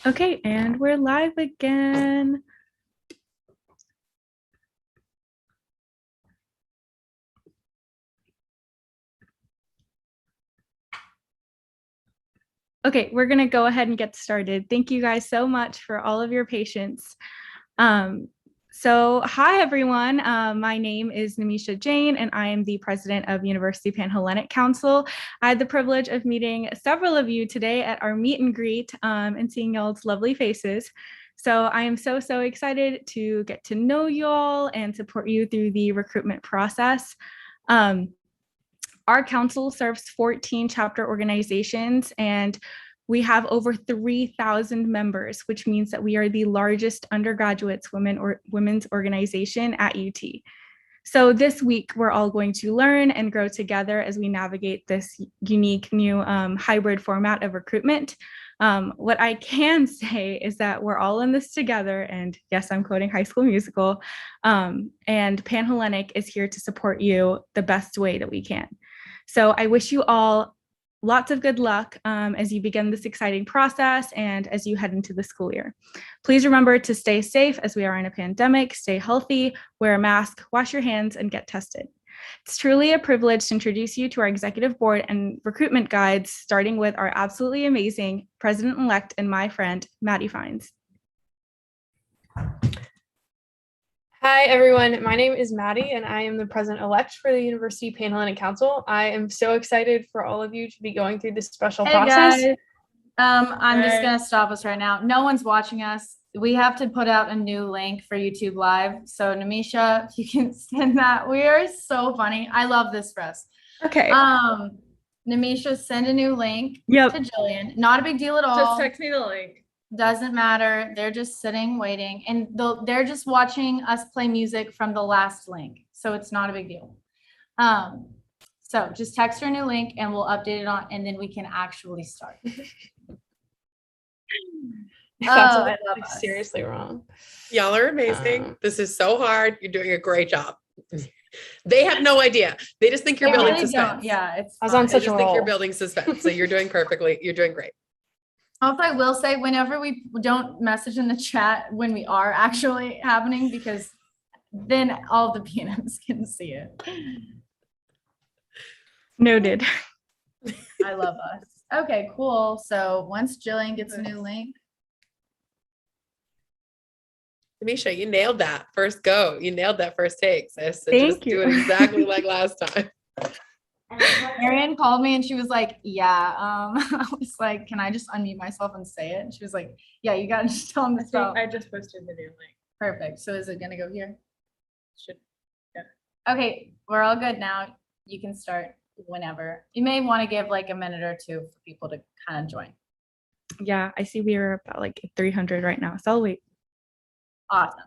Okay, and we're live again. Okay, we're gonna go ahead and get started. Thank you guys so much for all of your patience. Hi everyone. My name is Namisha Jain, and I am the president of University Panhellenic Council. I had the privilege of meeting several of you today at our meet and greet and seeing y'all's lovely faces. So I am so excited to get to know you all and support you through the recruitment process. Our council serves 14 chapter organizations, and we have over 3,000 members, which means that we are the largest undergraduates women's organization at UT. So this week, we're all going to learn and grow together as we navigate this unique new hybrid format of recruitment. What I can say is that we're all in this together, and yes, I'm quoting High School Musical, and Panhellenic is here to support you the best way that we can. So I wish you all lots of good luck as you begin this exciting process and as you head into the school year. Please remember to stay safe as we are in a pandemic, stay healthy, wear a mask, wash your hands, and get tested. It's truly a privilege to introduce you to our executive board and recruitment guides, starting with our absolutely amazing president-elect and my friend, Maddie Fines. Hi, everyone. My name is Maddie, and I am the president-elect for the University Panhellenic Council. I am so excited for all of you to be going through this special process. Guys, I'm just going to stop us right now. No one's watching us. We have to put out a new link for YouTube Live. So, Namisha, if you can send that. We are so funny. I love this for us. Okay. Namisha, send a new link to Jillian. Not a big deal at all. Just text me the link. Doesn't matter. They're just sitting, waiting, and they're just watching us play music from the last link. So it's not a big deal. So just text her a new link and we'll update it on, and then we can actually start. I love it. Seriously wrong. Y'all are amazing. This is so hard. You're doing a great job. They have no idea. They just think you're building suspense. Yeah, I was on such a roll. Think you're building suspense. So you're doing perfectly. You're doing great. Also, I will say, whenever we don't message in the chat when we are actually happening, because then all the PNMs can see it. Noted. I love us. Okay, cool. So once Jillian gets a new link. Tamisha, you nailed that first go. You nailed that first take, sis. So Thank you. Do it exactly like last time. Marianne called me and she was like, yeah. I was like, can I just unmute myself and say it? And she was like, yeah, you gotta just tell them to stop. I just posted the new link. Perfect. So is it gonna go here? Should. Yeah. Okay, we're all good now. You can start whenever. You may want to give like a minute or two for people to kind of join. Yeah, I see we are about like 300 right now, so I'll wait. Awesome.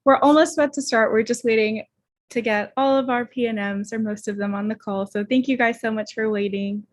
We're almost about to start. We're just waiting to get all of our PNMs or most of them on the call. So thank you guys so much for waiting.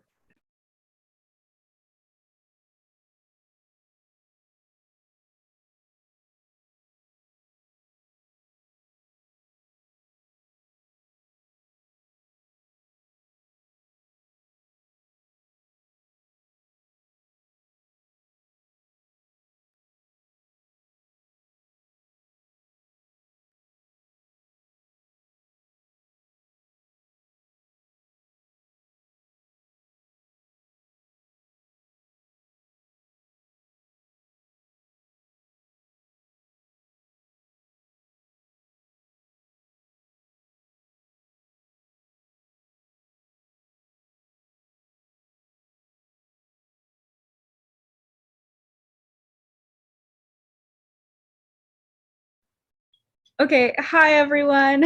Okay, hi everyone.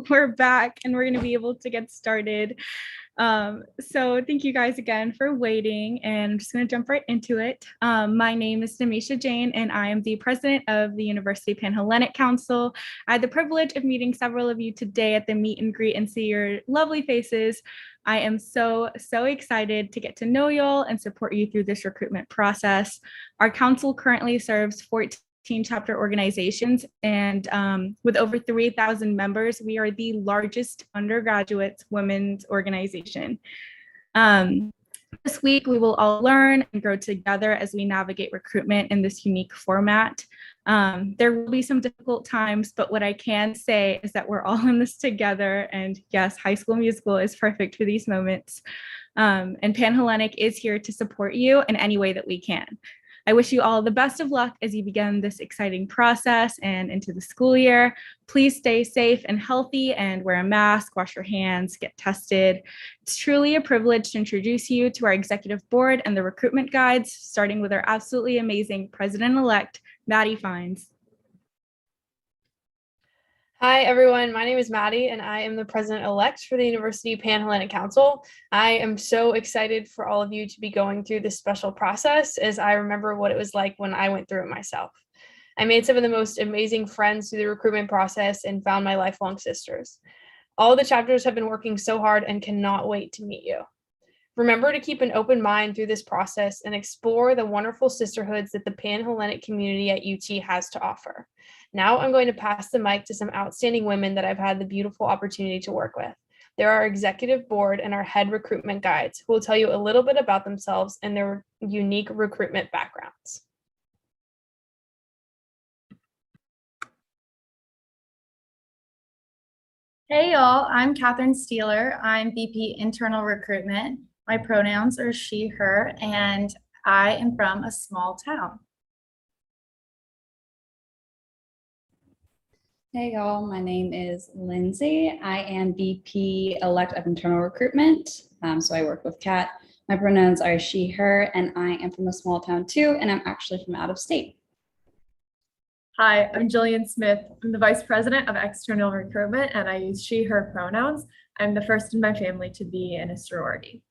We're back and we're going to be able to get started. So thank you guys again for waiting, and I'm just going to jump right into it. My name is Namisha Jane and I am the president of the University Panhellenic Council. I had the privilege of meeting several of you today at the meet and greet and see your lovely faces. I am so excited to get to know y'all and support you through this recruitment process. Our council currently serves 14 chapter organizations, and with over 3,000 members, we are the largest undergraduate women's organization. This week, we will all learn and grow together as we navigate recruitment in this unique format. There will be some difficult times, but what I can say is that we're all in this together. And yes, High School Musical is perfect for these moments. And Panhellenic is here to support you in any way that we can. I wish you all the best of luck as you begin this exciting process and into the school year. Please stay safe and healthy and wear a mask, wash your hands, get tested. It's truly a privilege to introduce you to our executive board and the recruitment guides, starting with our absolutely amazing president-elect, Maddie Fines. Hi, everyone. My name is Maddie, and I am the president-elect for the University Panhellenic Council. I am so excited for all of you to be going through this special process, as I remember what it was like when I went through it myself. I made some of the most amazing friends through the recruitment process and found my lifelong sisters. All the chapters have been working so hard and cannot wait to meet you. Remember to keep an open mind through this process and explore the wonderful sisterhoods that the Panhellenic community at UT has to offer. Now I'm going to pass the mic to some outstanding women that I've had the beautiful opportunity to work with. They're our executive board and our head recruitment guides, who will tell you a little bit about themselves and their unique recruitment backgrounds. Hey y'all, I'm Catherine Steeler. I'm VP Internal Recruitment. My pronouns are she, her, and I am from a small town. Hey y'all, my name is Lindsay. I am VP Elect of Internal Recruitment. So I work with Kat. My pronouns are she, her, and I am from a small town too, and I'm actually from out of state. Hi, I'm Jillian Smith. I'm the Vice President of External Recruitment, and I use she, her pronouns. I'm the first in my family to be in a sorority.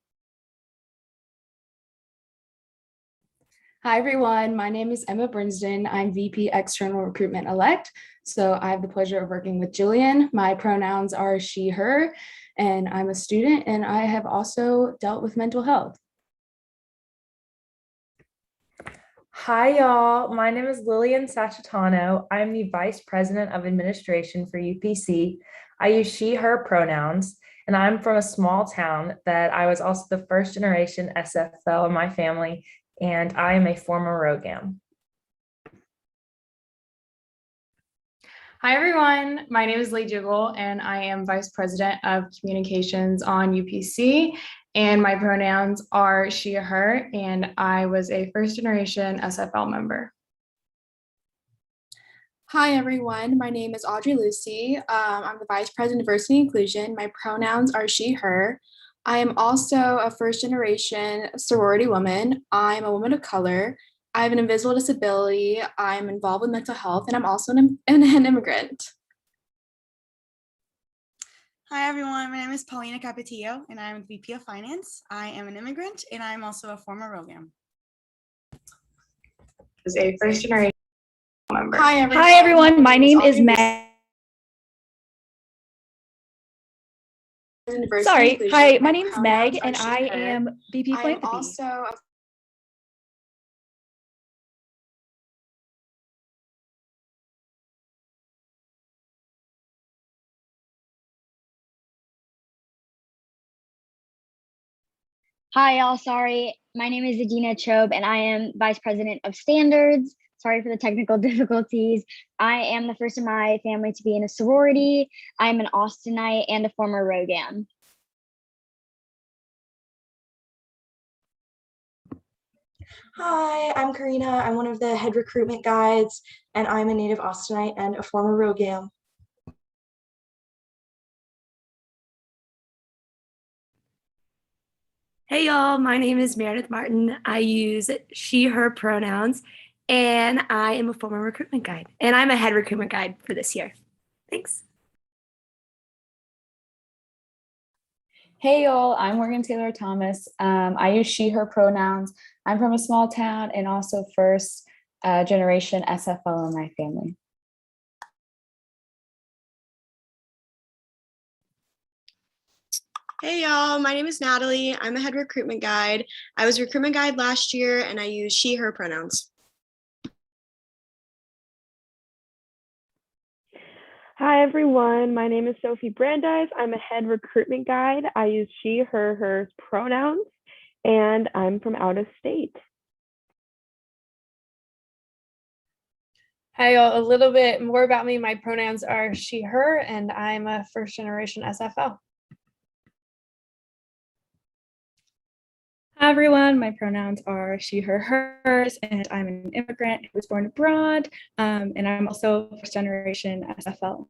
Hi, everyone. My name is Emma Brinsden. I'm VP External Recruitment Elect. So I have the pleasure of working with Jillian. My pronouns are she, her, and I'm a student, and I have also dealt with mental health. Hi, y'all. My name is Lillian Sacitano. I'm the Vice President of Administration for UPC. I use she, her pronouns, and I'm from a small town that I was also the first generation SFL in my family, and I am a former Rogam. Hi, everyone. My name is Lee Jiggle, and I am Vice President of Communications on UPC. And my pronouns are she, her, and I was a first generation SFL member. Hi, everyone. My name is Audrey Lucy. I'm the Vice President of Diversity and Inclusion. My pronouns are she, her. I am also a first generation sorority woman. I'm a woman of color. I have an invisible disability. I'm involved with mental health, and I'm also an immigrant. Hi, everyone. My name is Paulina Capetillo, and I'm the VP of Finance. I am an immigrant, and I'm also a former Rogam. As a first generation member. Hi everyone. My name is Meg. Sorry. Hi, my name is Meg, and I am VP Philanthropy. Hi, y'all. Sorry. My name is Adina Chobe, and I am Vice President of Standards. Sorry for the technical difficulties. I am the first in my family to be in a sorority. I'm an Austinite and a former Rogam. Hi, I'm Karina. I'm one of the head recruitment guides, and I'm a native Austinite and a former Rogam. Hey y'all, my name is Meredith Martin. I use she, her pronouns, and I am a former recruitment guide, and I'm a head recruitment guide for this year. Thanks. Hey y'all, I'm Morgan Taylor Thomas. I use she, her pronouns. I'm from a small town and also first generation SFL in my family. Hey y'all, my name is Natalie. I'm a head recruitment guide. I was recruitment guide last year and I use she, her pronouns. Hi everyone, my name is Sophie Brandeis. I'm a head recruitment guide. I use she, her, hers pronouns, and I'm from out of state. Hi, y'all. A little bit more about me. My pronouns are she, her, and I'm a first generation SFL. Hi everyone, my pronouns are she, her, hers, and I'm an immigrant who was born abroad, and I'm also first generation SFL.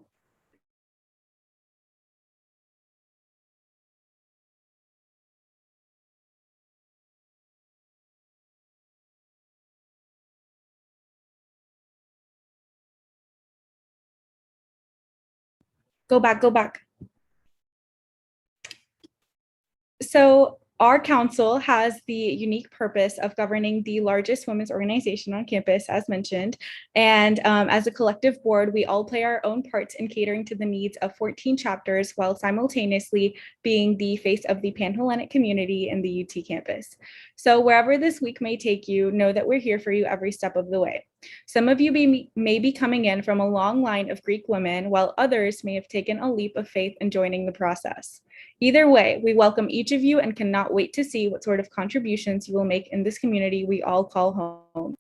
Go back. So our council has the unique purpose of governing the largest women's organization on campus, as mentioned. And as a collective board, we all play our own parts in catering to the needs of 14 chapters while simultaneously being the face of the Pan-Hellenic community in the UT campus. So wherever this week may take you, know that we're here for you every step of the way. Some of you may be coming in from a long line of Greek women, while others may have taken a leap of faith in joining the process. Either way, we welcome each of you and cannot wait to see what sort of contributions you will make in this community we all call home.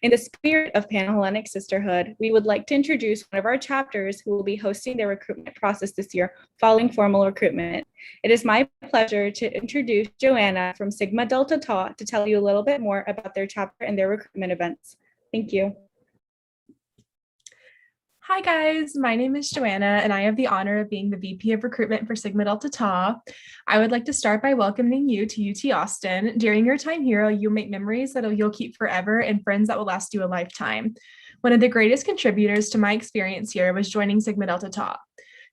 In the spirit of Pan-Hellenic sisterhood, we would like to introduce one of our chapters who will be hosting their recruitment process this year following formal recruitment. It is my pleasure to introduce Joanna from Sigma Delta Tau to tell you a little bit more about their chapter and their recruitment events. Thank you. Hi guys, my name is Joanna and I have the honor of being the VP of Recruitment for Sigma Delta Tau. I would like to start by welcoming you to UT Austin. During your time here, you'll make memories that you'll keep forever and friends that will last you a lifetime. One of the greatest contributors to my experience here was joining Sigma Delta Tau.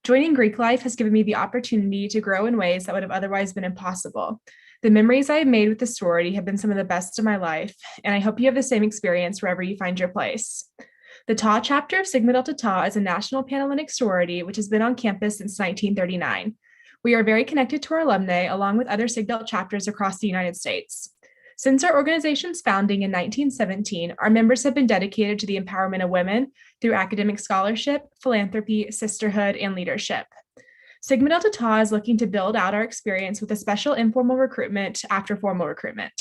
Joining Greek life has given me the opportunity to grow in ways that would have otherwise been impossible. The memories I have made with the sorority have been some of the best of my life, and I hope you have the same experience wherever you find your place. The Tau chapter of Sigma Delta Tau is a national Pan-Hellenic sorority which has been on campus since 1939. We are very connected to our alumni along with other Sig Del chapters across the United States. Since our organization's founding in 1917, our members have been dedicated to the empowerment of women through academic scholarship, philanthropy, sisterhood, and leadership. Sigma Delta Tau is looking to build out our experience with a special informal recruitment after formal recruitment.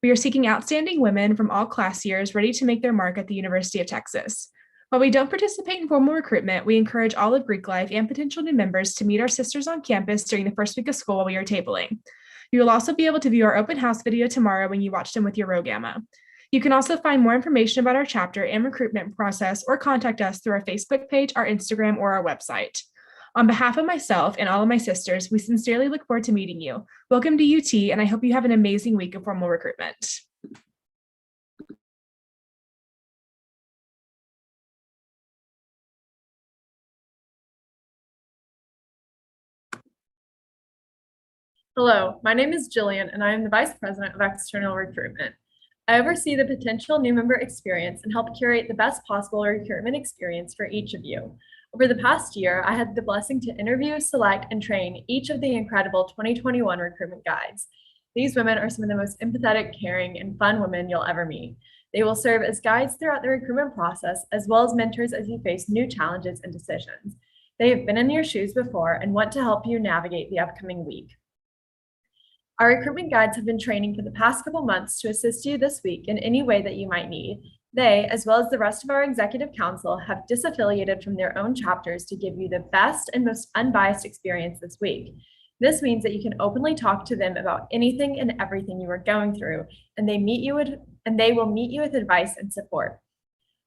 We are seeking outstanding women from all class years ready to make their mark at the University of Texas. While we don't participate in formal recruitment, we encourage all of Greek life and potential new members to meet our sisters on campus during the first week of school while we are tabling. You will also be able to view our open house video tomorrow when you watch them with your Rho Gamma. You can also find more information about our chapter and recruitment process or contact us through our Facebook page, our Instagram, or our website. On behalf of myself and all of my sisters, we sincerely look forward to meeting you. Welcome to UT, and I hope you have an amazing week of formal recruitment. Hello, my name is Jillian, and I am the Vice President of External Recruitment. I oversee the potential new member experience and help curate the best possible recruitment experience for each of you. Over the past year, I had the blessing to interview, select, and train each of the incredible 2021 recruitment guides. These women are some of the most empathetic, caring, and fun women you'll ever meet. They will serve as guides throughout the recruitment process, as well as mentors as you face new challenges and decisions. They have been in your shoes before and want to help you navigate the upcoming week. Our recruitment guides have been training for the past couple months to assist you this week in any way that you might need. They, as well as the rest of our executive council, have disaffiliated from their own chapters to give you the best and most unbiased experience this week. This means that you can openly talk to them about anything and everything you are going through, and they will meet you with advice and support.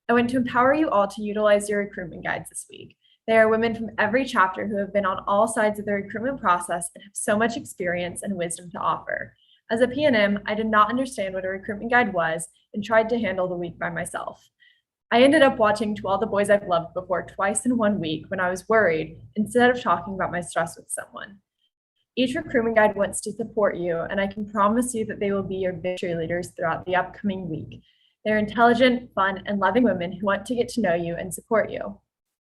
I want to empower you all to utilize your recruitment guides this week. They are women from every chapter who have been on all sides of the recruitment process and have so much experience and wisdom to offer. As a PNM, I did not understand what a recruitment guide was and tried to handle the week by myself. I ended up watching To All the Boys I've Loved Before twice in 1 week when I was worried instead of talking about my stress with someone. Each recruitment guide wants to support you, and I can promise you that they will be your big cheerleaders throughout the upcoming week. They're intelligent, fun, and loving women who want to get to know you and support you.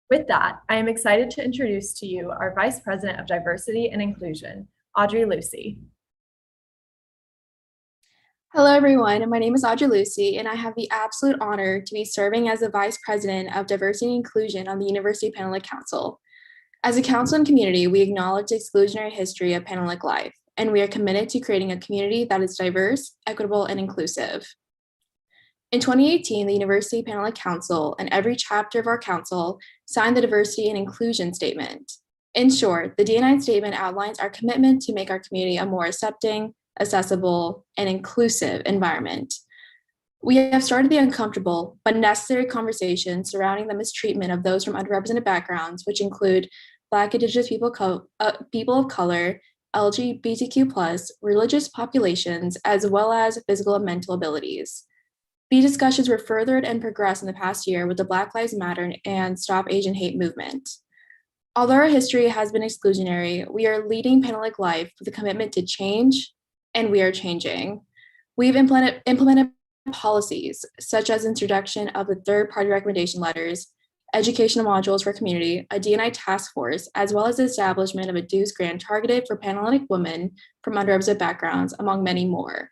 With that, I am excited to introduce to you our Vice President of Diversity and Inclusion, Audrey Lucy. Hello, everyone. My name is Audrey Lucy, and I have the absolute honor to be serving as the Vice President of Diversity and Inclusion on the University Panhellenic Council. As a council and community, we acknowledge the exclusionary history of Panhellenic life, and we are committed to creating a community that is diverse, equitable, and inclusive. In 2018, the University Panhellenic Council and every chapter of our council signed the Diversity and Inclusion Statement. In short, the D&I statement outlines our commitment to make our community a more accepting, accessible, and inclusive environment. We have started the uncomfortable but necessary conversation surrounding the mistreatment of those from underrepresented backgrounds, which include Black, Indigenous people of color, LGBTQ+, religious populations, as well as physical and mental abilities. These discussions were furthered and progressed in the past year with the Black Lives Matter and Stop Asian Hate movement. Although our history has been exclusionary, we are leading Panhellenic life with a commitment to change, and we are changing. We've implemented policies such as introduction of the third-party recommendation letters, educational modules for community, a D&I task force, as well as the establishment of a dues grant targeted for Panhellenic women from underrepresented backgrounds, among many more.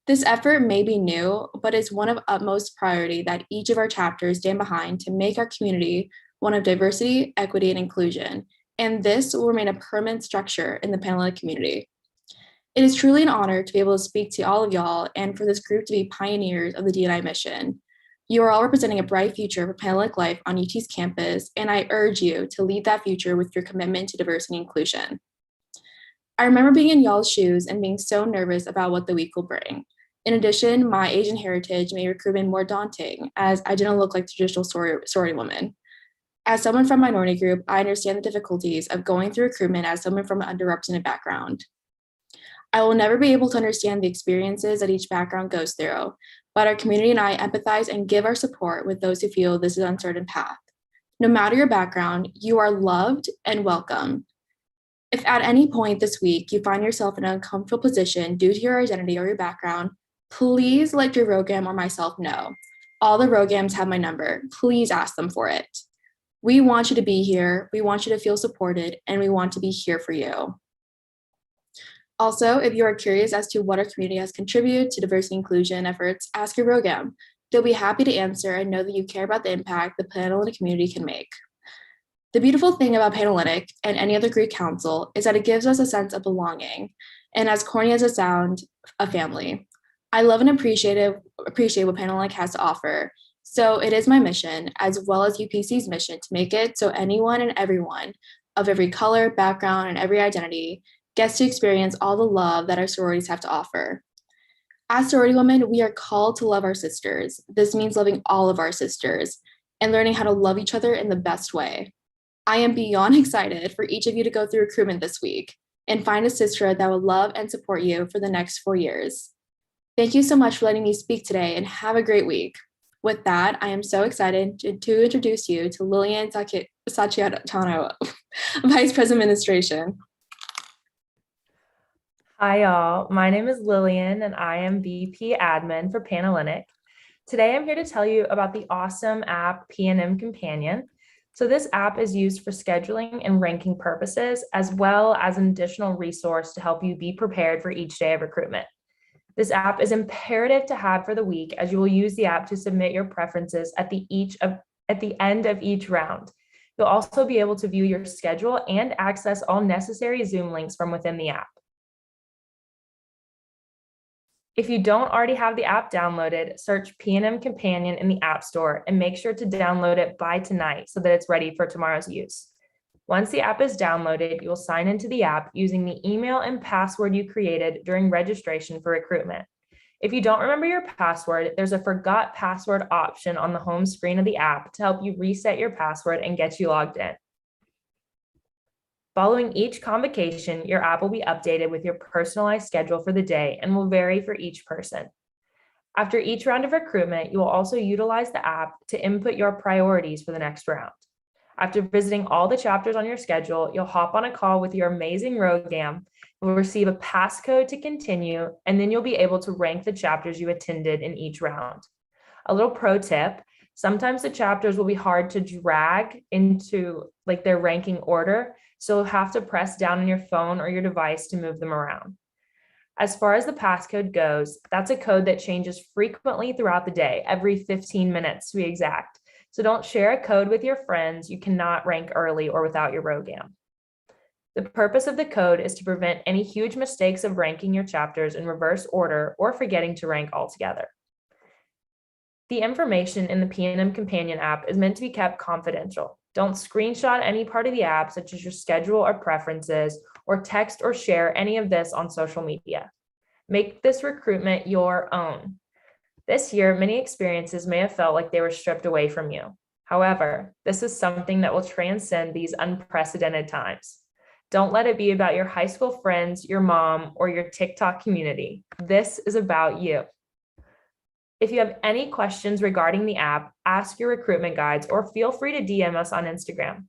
This effort may be new, but is one of utmost priority that each of our chapters stand behind to make our community one of diversity, equity, and inclusion, and this will remain a permanent structure in the Panhellenic community. It is truly an honor to be able to speak to all of y'all and for this group to be pioneers of the D&I mission. You are all representing a bright future for Panhellenic life on UT's campus, and I urge you to lead that future with your commitment to diversity and inclusion. I remember being in y'all's shoes and being so nervous about what the week will bring. In addition, my Asian heritage made recruitment more daunting, as I didn't look like the traditional sorority woman. As someone from a minority group, I understand the difficulties of going through recruitment as someone from an underrepresented background. I will never be able to understand the experiences that each background goes through, but our community and I empathize and give our support with those who feel this is an uncertain path. No matter your background, you are loved and welcome. If at any point this week you find yourself in an uncomfortable position due to your identity or your background, please let your ROGAM or myself know. All the ROGAMs have my number. Please ask them for it. We want you to be here. We want you to feel supported, and we want to be here for you. Also, if you are curious as to what our community has contributed to diversity and inclusion efforts, ask your ROGAM. They'll be happy to answer and know that you care about the impact the Panhellenic community can make. The beautiful thing about Panhellenic and any other Greek council is that it gives us a sense of belonging, and as corny as it sounds, a family. I love and appreciate what Panhellenic has to offer. So it is my mission, as well as UPC's mission, to make it so anyone and everyone of every color, background, and every identity gets to experience all the love that our sororities have to offer. As sorority women, we are called to love our sisters. This means loving all of our sisters and learning how to love each other in the best way. I am beyond excited for each of you to go through recruitment this week and find a sisterhood that will love and support you for the next 4 years. Thank you so much for letting me speak today, and have a great week. With that, I am so excited to introduce you to Lillian Sacchiatano, Vice President Administration. Hi, y'all. My name is Lillian, and I am VP Admin for Panhellenic. Today, I'm here to tell you about the awesome app P&M Companion. So this app is used for scheduling and ranking purposes, as well as an additional resource to help you be prepared for each day of recruitment. This app is imperative to have for the week, as you will use the app to submit your preferences at the end of each round. You'll also be able to view your schedule and access all necessary Zoom links from within the app. If you don't already have the app downloaded, search P&M Companion in the App Store and make sure to download it by tonight so that it's ready for tomorrow's use. Once the app is downloaded, you'll sign into the app using the email and password you created during registration for recruitment. If you don't remember your password, there's a forgot password option on the home screen of the app to help you reset your password and get you logged in. Following each convocation, your app will be updated with your personalized schedule for the day and will vary for each person. After each round of recruitment, you will also utilize the app to input your priorities for the next round. After visiting all the chapters on your schedule, you'll hop on a call with your amazing RoGAM, you'll receive a passcode to continue, and then you'll be able to rank the chapters you attended in each round. A little pro tip, sometimes the chapters will be hard to drag into their ranking order, so you'll have to press down on your phone or your device to move them around. As far as the passcode goes, that's a code that changes frequently throughout the day, every 15 minutes to be exact. So don't share a code with your friends you cannot rank early or without your RoGAM. The purpose of the code is to prevent any huge mistakes of ranking your chapters in reverse order or forgetting to rank altogether. The information in the P&M Companion app is meant to be kept confidential. Don't screenshot any part of the app, such as your schedule or preferences, or text or share any of this on social media. Make this recruitment your own. This year, many experiences may have felt like they were stripped away from you. However, this is something that will transcend these unprecedented times. Don't let it be about your high school friends, your mom, or your TikTok community. This is about you. If you have any questions regarding the app, ask your recruitment guides or feel free to DM us on Instagram.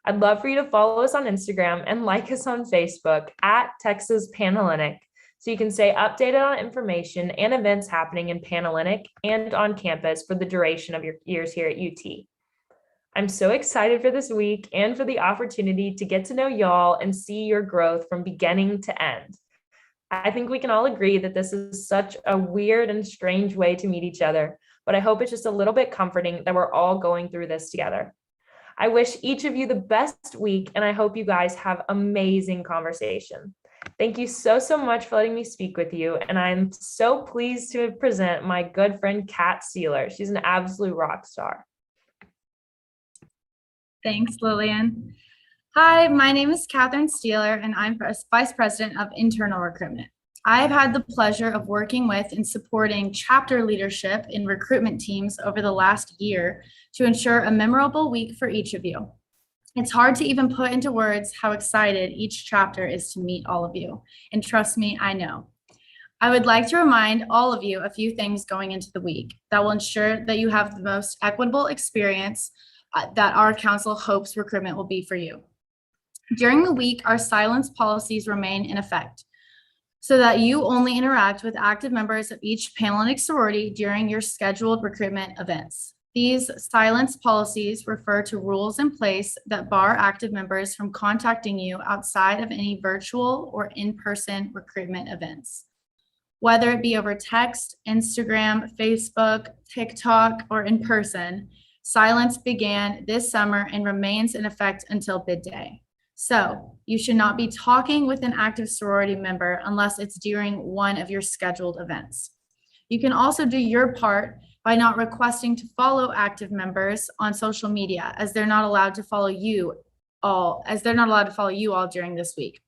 I'd love for you to follow us on Instagram and like us on Facebook at Texas Panhellenic so you can stay updated on information and events happening in Panhellenic and on campus for the duration of your years here at UT. I'm so excited for this week and for the opportunity to get to know y'all and see your growth from beginning to end. I think we can all agree that this is such a weird and strange way to meet each other, but I hope it's just a little bit comforting that we're all going through this together. I wish each of you the best week, and I hope you guys have amazing conversation. Thank you so much for letting me speak with you, and I'm so pleased to present my good friend, Kat Sealer. She's an absolute rock star. Thanks, Lillian. Hi, my name is Catherine Steeler, and I'm Vice President of Internal Recruitment. I have had the pleasure of working with and supporting chapter leadership in recruitment teams over the last year to ensure a memorable week for each of you. It's hard to even put into words how excited each chapter is to meet all of you, and trust me, I know. I would like to remind all of you a few things going into the week that will ensure that you have the most equitable experience that our council hopes recruitment will be for you. During the week, our silence policies remain in effect so that you only interact with active members of each Panhellenic sorority during your scheduled recruitment events. These silence policies refer to rules in place that bar active members from contacting you outside of any virtual or in-person recruitment events. Whether it be over text, Instagram, Facebook, TikTok, or in person, silence began this summer and remains in effect until bid day. So you should not be talking with an active sorority member unless it's during one of your scheduled events. You can also do your part by not requesting to follow active members on social media, as they're not allowed to follow you all during this week.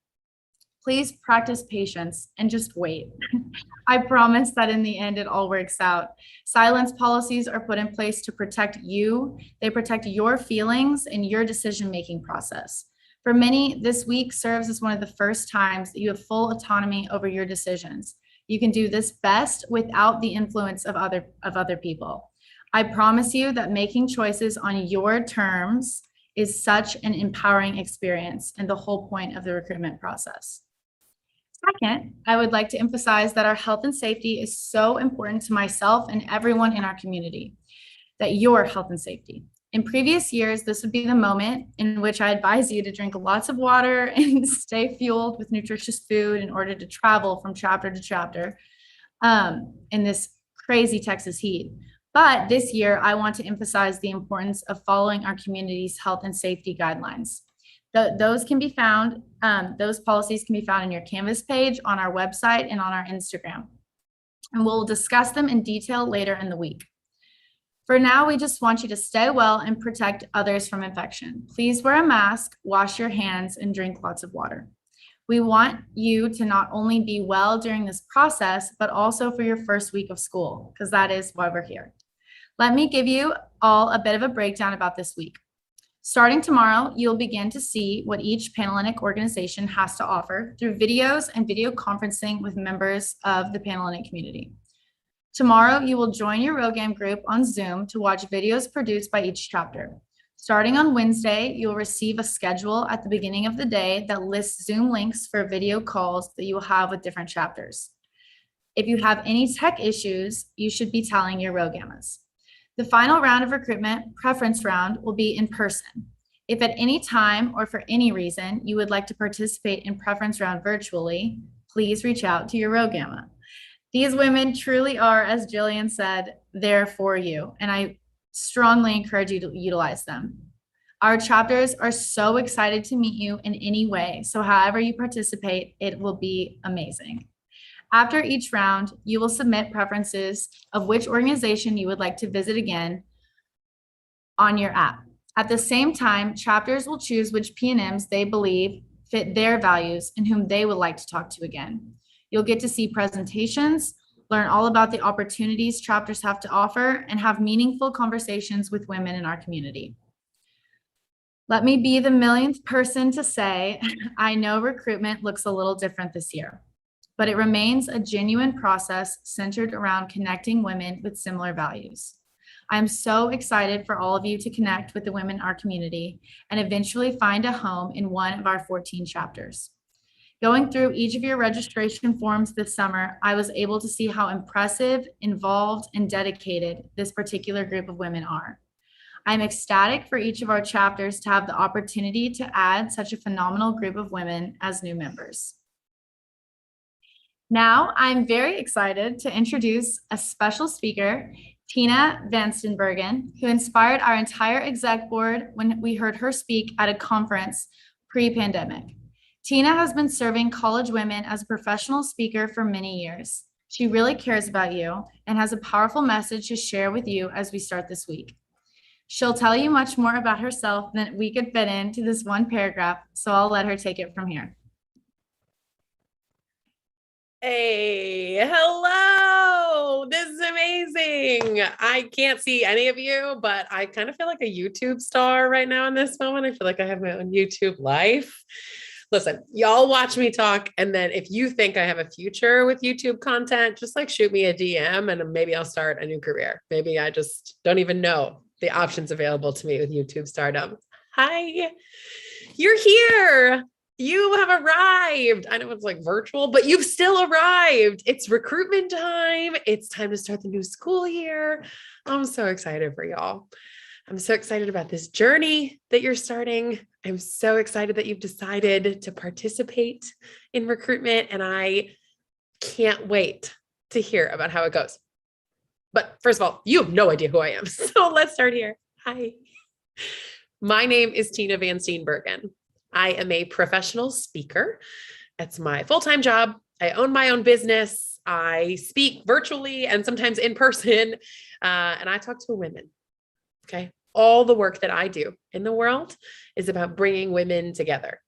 Please practice patience and just wait. I promise that in the end, it all works out. Silence policies are put in place to protect you. They protect your feelings and your decision-making process. For many, this week serves as one of the first times that you have full autonomy over your decisions. You can do this best without the influence of other people. I promise you that making choices on your terms is such an empowering experience and the whole point of the recruitment process. Second, I would like to emphasize that our health and safety is so important to myself and everyone in our community, that your health and safety. In previous years, this would be the moment in which I advise you to drink lots of water and stay fueled with nutritious food in order to travel from chapter to chapter in this crazy Texas heat. But this year, I want to emphasize the importance of following our community's health and safety guidelines. Those can be found, those policies can be found in your Canvas page, on our website, and on our Instagram. And we'll discuss them in detail later in the week. For now, we just want you to stay well and protect others from infection. Please wear a mask, wash your hands, and drink lots of water. We want you to not only be well during this process, but also for your first week of school, because that is why we're here. Let me give you all a bit of a breakdown about this week. Starting tomorrow, you'll begin to see what each Panhellenic organization has to offer through videos and video conferencing with members of the Panhellenic community. Tomorrow, you will join your ROGAM group on Zoom to watch videos produced by each chapter. Starting on Wednesday, you'll receive a schedule at the beginning of the day that lists Zoom links for video calls that you will have with different chapters. If you have any tech issues, you should be telling your ROGAMers. The final round of recruitment, preference round, will be in person. If at any time or for any reason you would like to participate in preference round virtually, please reach out to your ROGAMA. These women truly are, as Jillian said, there for you, and I strongly encourage you to utilize them. Our chapters are so excited to meet you in any way, so however you participate, it will be amazing. After each round, you will submit preferences of which organization you would like to visit again on your app. At the same time, chapters will choose which P&Ms they believe fit their values and whom they would like to talk to again. You'll get to see presentations, learn all about the opportunities chapters have to offer, and have meaningful conversations with women in our community. Let me be the millionth person to say, I know recruitment looks a little different this year, but it remains a genuine process centered around connecting women with similar values. I'm so excited for all of you to connect with the women in our community and eventually find a home in one of our 14 chapters. Going through each of your registration forms this summer, I was able to see how impressive, involved, and dedicated this particular group of women are. I'm ecstatic for each of our chapters to have the opportunity to add such a phenomenal group of women as new members. Now, I'm very excited to introduce a special speaker, Tina Vanstenbergen, who inspired our entire exec board when we heard her speak at a conference pre-pandemic. Tina has been serving college women as a professional speaker for many years. She really cares about you and has a powerful message to share with you as we start this week. She'll tell you much more about herself than we could fit into this one paragraph, so I'll let her take it from here. Hey, hello. This is amazing. I can't see any of you, but I kind of feel like a YouTube star right now in this moment. I feel like I have my own YouTube life. Listen, y'all watch me talk. And then if you think I have a future with YouTube content, just like shoot me a DM and maybe I'll start a new career. Maybe I just don't even know the options available to me with YouTube stardom. Hi, you're here. You have arrived. I know it's like virtual, but you've still arrived. It's recruitment time. It's time to start the new school year. I'm so excited for y'all. I'm so excited about this journey that you're starting. I'm so excited that you've decided to participate in recruitment, and I can't wait to hear about how it goes. But first of all, you have no idea who I am. So let's start here. Hi. My name is Tina Van Steenbergen. I am a professional speaker. That's my full-time job. I own my own business. I speak virtually and sometimes in person, and I talk to women. Okay. All the work that I do in the world is about bringing women together.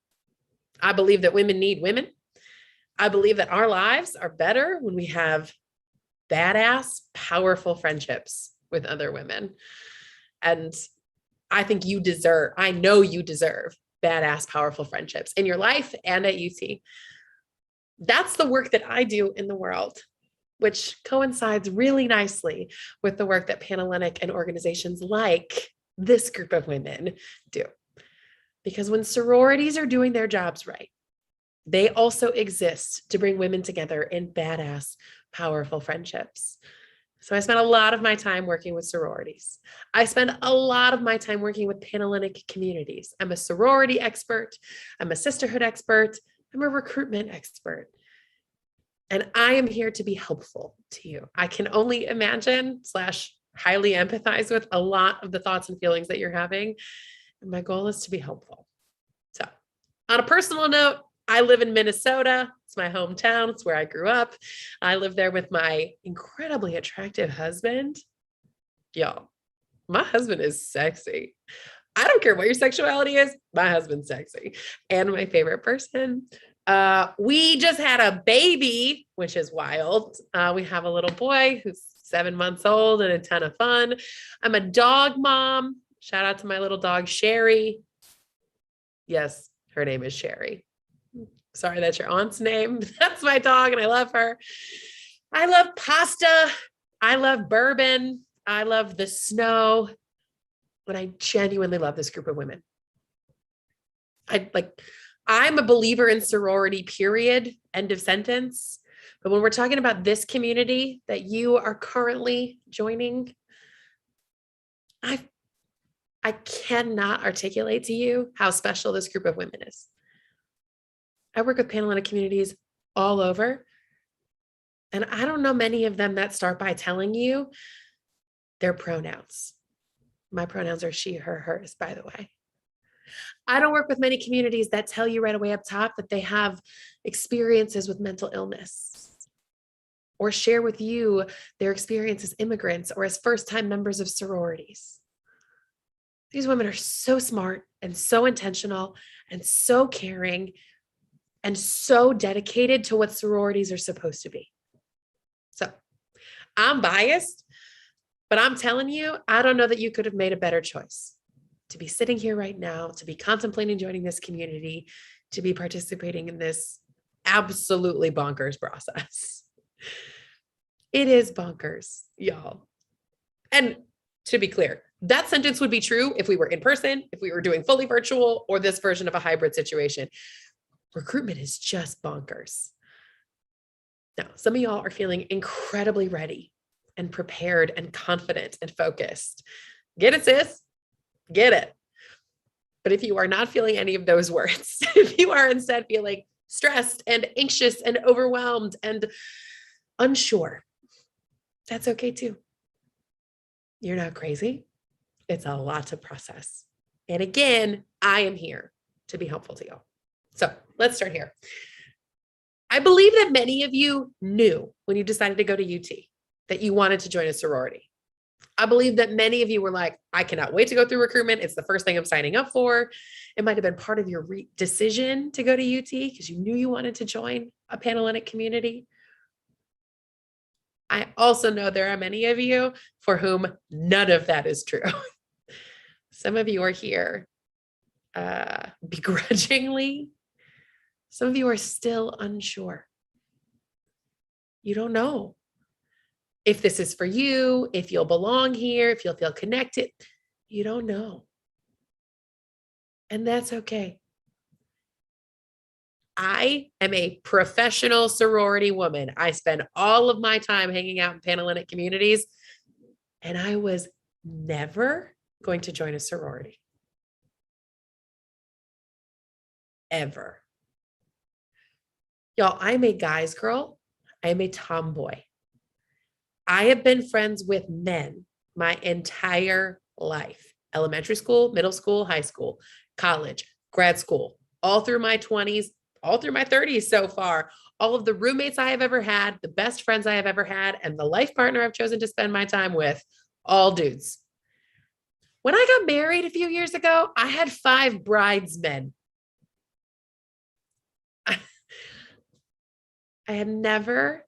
I believe that women need women. I believe that our lives are better when we have badass, powerful friendships with other women. And I think I know you deserve badass, powerful friendships in your life and at UT. That's the work that I do in the world, which coincides really nicely with the work that Panhellenic and organizations like this group of women do. Because when sororities are doing their jobs right, They also exist to bring women together in badass, powerful friendships. So I spent a lot of my time working with sororities. I spend a lot of my time working with Panhellenic communities. I'm a sorority expert. I'm a sisterhood expert. I'm a recruitment expert. And I am here to be helpful to you. I can only imagine / highly empathize with a lot of the thoughts and feelings that you're having. And my goal is to be helpful. So on a personal note, I live in Minnesota. It's my hometown. It's where I grew up. I live there with my incredibly attractive husband. Y'all, my husband is sexy. I don't care what your sexuality is. My husband's sexy and my favorite person. We just had a baby, which is wild. We have a little boy who's 7 months old and a ton of fun. I'm a dog mom. Shout out to my little dog, Sherry. Yes, her name is Sherry. Sorry, that's your aunt's name. That's my dog and I love her. I love pasta. I love bourbon. I love the snow. And I genuinely love this group of women. I'm a believer in sorority, period, end of sentence. But when we're talking about this community that you are currently joining, I cannot articulate to you how special this group of women is. I work with Panhellenic communities all over, and I don't know many of them that start by telling you their pronouns. My pronouns are she, her, hers, by the way. I don't work with many communities that tell you right away up top that they have experiences with mental illness or share with you their experience as immigrants or as first-time members of sororities. These women are so smart and so intentional and so caring and so dedicated to what sororities are supposed to be. So I'm biased, but I'm telling you, I don't know that you could have made a better choice to be sitting here right now, to be contemplating joining this community, to be participating in this absolutely bonkers process. It is bonkers, y'all. And to be clear, that sentence would be true if we were in person, if we were doing fully virtual, or this version of a hybrid situation. Recruitment is just bonkers. Now, some of y'all are feeling incredibly ready and prepared and confident and focused. Get it, sis? Get it. But if you are not feeling any of those words, if you are instead feeling stressed and anxious and overwhelmed and unsure, that's okay too. You're not crazy. It's a lot to process. And again, I am here to be helpful to you. So let's start here. I believe that many of you knew when you decided to go to UT that you wanted to join a sorority. I believe that many of you were like, I cannot wait to go through recruitment. It's the first thing I'm signing up for. It might have been part of your decision to go to UT because you knew you wanted to join a Panhellenic community. I also know there are many of you for whom none of that is true. Some of you are here begrudgingly. Some of you are still unsure. You don't know if this is for you, if you'll belong here, if you'll feel connected. You don't know. And that's okay. I am a professional sorority woman. I spend all of my time hanging out in Panhellenic communities, and I was never going to join a sorority. Ever. Y'all, I'm a guy's girl. I am a tomboy. I have been friends with men my entire life. Elementary school, middle school, high school, college, grad school, all through my 20s, all through my 30s so far. All of the roommates I have ever had, the best friends I have ever had, and the life partner I've chosen to spend my time with, all dudes. When I got married a few years ago, I had 5 bridesmen. I had never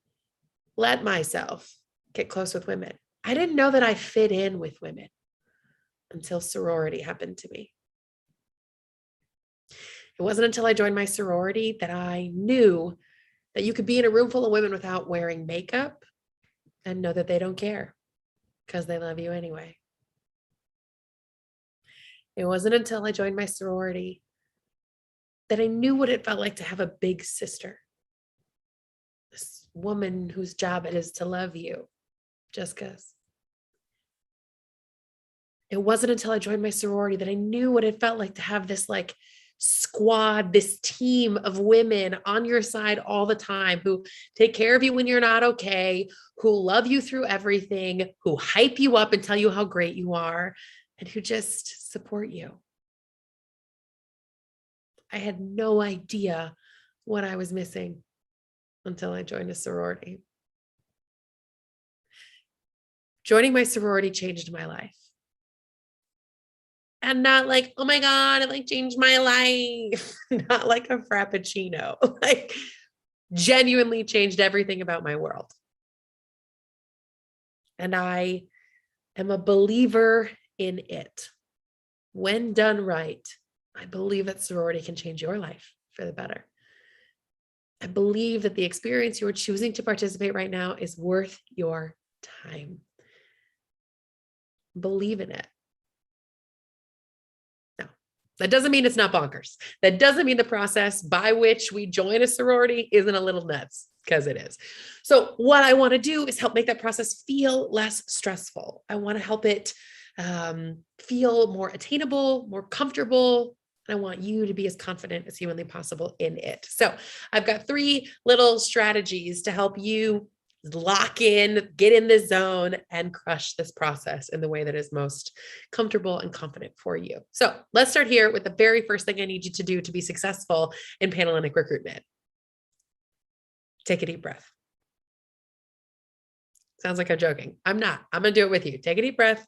let myself get close with women. I didn't know that I fit in with women until sorority happened to me. It wasn't until I joined my sorority that I knew that you could be in a room full of women without wearing makeup and know that they don't care because they love you anyway. It wasn't until I joined my sorority that I knew what it felt like to have a big sister. This woman whose job it is to love you just because. It wasn't until I joined my sorority that I knew what it felt like to have this like squad, this team of women on your side all the time who take care of you when you're not okay, who love you through everything, who hype you up and tell you how great you are, and who just support you. I had no idea what I was missing until I joined a sorority. Joining my sorority changed my life. And not like, oh my God, it like changed my life. Not like a frappuccino. Like genuinely changed everything about my world. And I am a believer in it. When done right, I believe that sorority can change your life for the better. I believe that the experience you are choosing to participate right now is worth your time. Believe in it. No, that doesn't mean it's not bonkers. That doesn't mean the process by which we join a sorority isn't a little nuts, because it is. So what I want to do is help make that process feel less stressful. I want to help it feel more attainable, more comfortable. And I want you to be as confident as humanly possible in it. So I've got 3 little strategies to help you lock in, get in the zone, and crush this process in the way that is most comfortable and confident for you. So let's start here with the very first thing I need you to do to be successful in Panhellenic recruitment. Take a deep breath. Sounds like I'm joking. I'm not. I'm going to do it with you. Take a deep breath.